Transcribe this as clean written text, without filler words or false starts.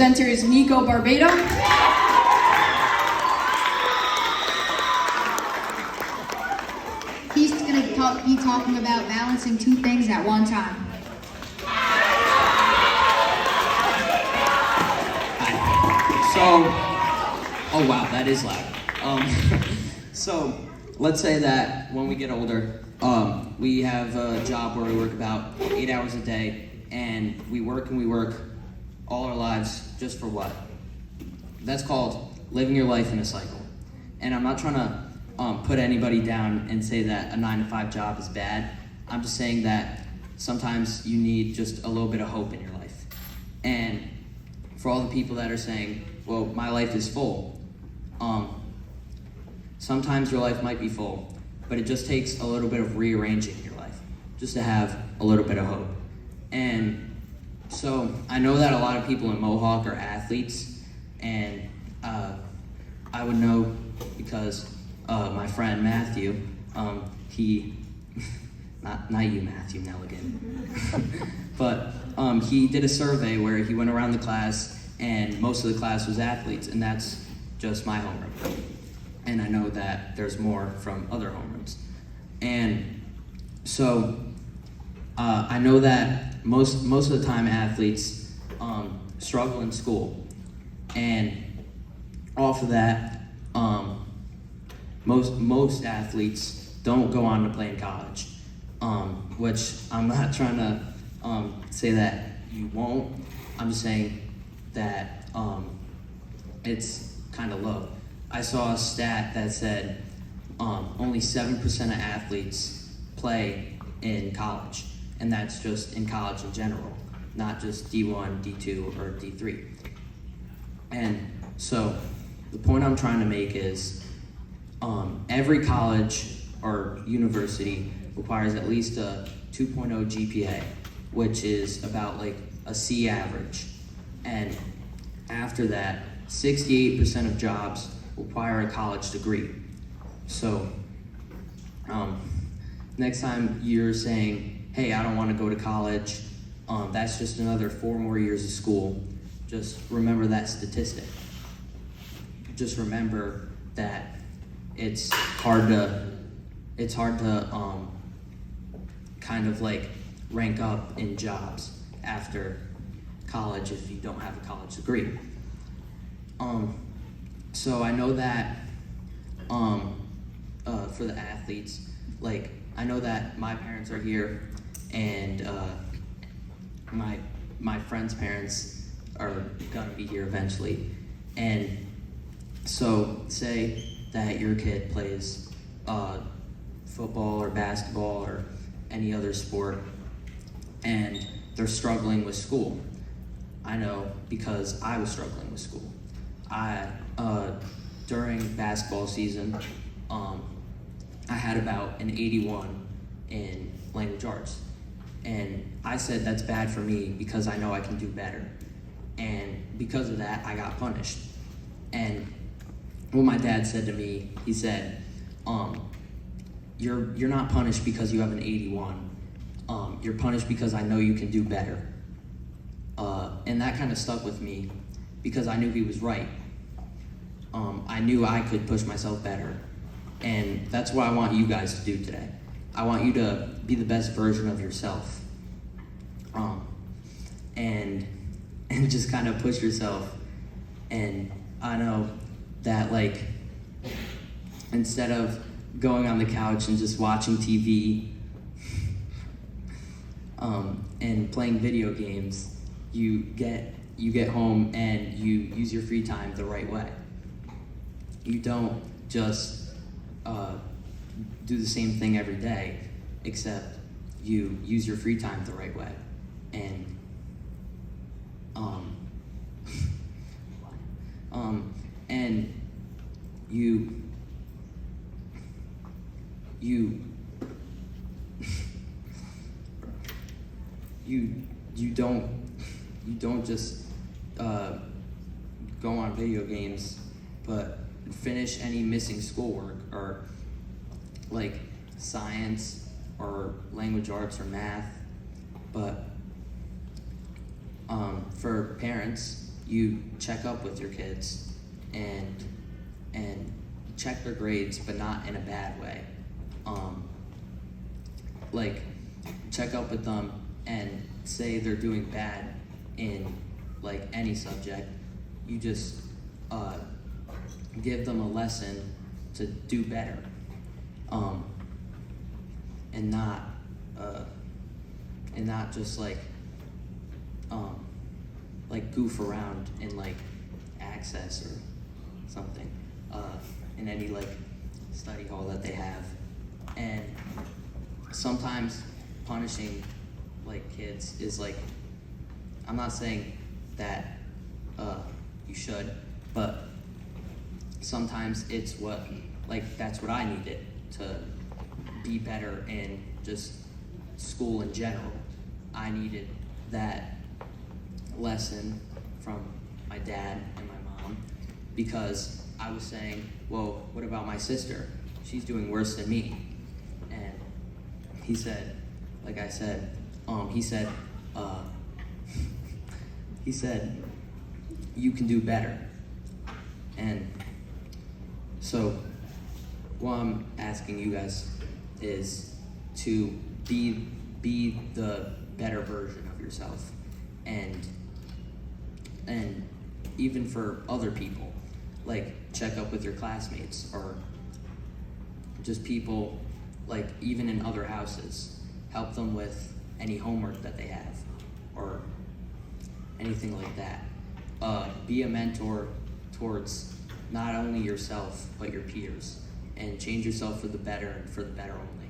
Presenter is Nico Barbado. He's going to be talking about balancing two things at one time. Oh wow, that is loud. So let's say that when we get older, we have a job where we work about 8 hours a day, and we work all our lives just for what? That's called living your life in a cycle. And I'm not trying to put anybody down and say that a 9-to-5 job is bad. I'm just saying that sometimes you need just a little bit of hope in your life. And for all the people that are saying, well, my life is full, sometimes your life might be full, but it just takes a little bit of rearranging your life just to have a little bit of hope. And so I know that a lot of people in Mohawk are athletes, and I would know because my friend Matthew, he, not you Matthew Nelligan, but he did a survey where he went around the class and most of the class was athletes, and that's just my homeroom. And I know that there's more from other homerooms. And so I know that most of the time athletes struggle in school. And off of that, most athletes don't go on to play in college, which I'm not trying to say that you won't. I'm just saying that it's kind of low. I saw a stat that said only 7% of athletes play in college, and that's just in college in general, not just D1, D2, or D3. And so the point I'm trying to make is every college or university requires at least a 2.0 GPA, which is about like a C average. And after that, 68% of jobs require a college degree. So next time you're saying, hey, I don't want to go to college, that's just another 4 more years of school, just remember that statistic. Just remember that it's hard to kind of like rank up in jobs after college if you don't have a college degree. So I know that for the athletes, like I know that my parents are here, and my friends' parents are gonna be here eventually. And so say that your kid plays football or basketball or any other sport, and they're struggling with school. I know because I was struggling with school. During basketball season, I had about an 81 in language arts. And I said that's bad for me because I know I can do better. And because of that, I got punished. And what my dad said to me, he said, you're not punished because you have an 81. You're punished because I know you can do better. And that kind of stuck with me because I knew he was right. I knew I could push myself better. And that's what I want you guys to do today. I want you to be the best version of yourself. And just kind of push yourself. And I know that, like, instead of going on the couch and just watching TV and playing video games, you get home and you use your free time the right way. You don't just do the same thing every day, except you use your free time the right way. And and you don't just go on video games, but finish any missing schoolwork or like science or language arts or math. But for parents, you check up with your kids and check their grades, but not in a bad way. Like, check up with them and say they're doing bad in like any subject. You just give them a lesson to do better, and not just like goof around in like access or something in any like study hall that they have. And sometimes punishing like kids is like, I'm not saying that you should, but sometimes it's that's what I needed to be better in just school in general. I needed that lesson from my dad and my mom, because I was saying, well, what about my sister? She's doing worse than me. And he said, like I said, he said, you can do better. And so what I'm asking you guys is to be the better version of yourself, and even for other people, like check up with your classmates or just people like even in other houses, help them with any homework that they have or anything like that. Be a mentor towards not only yourself but your peers, and change yourself for the better and for the better only.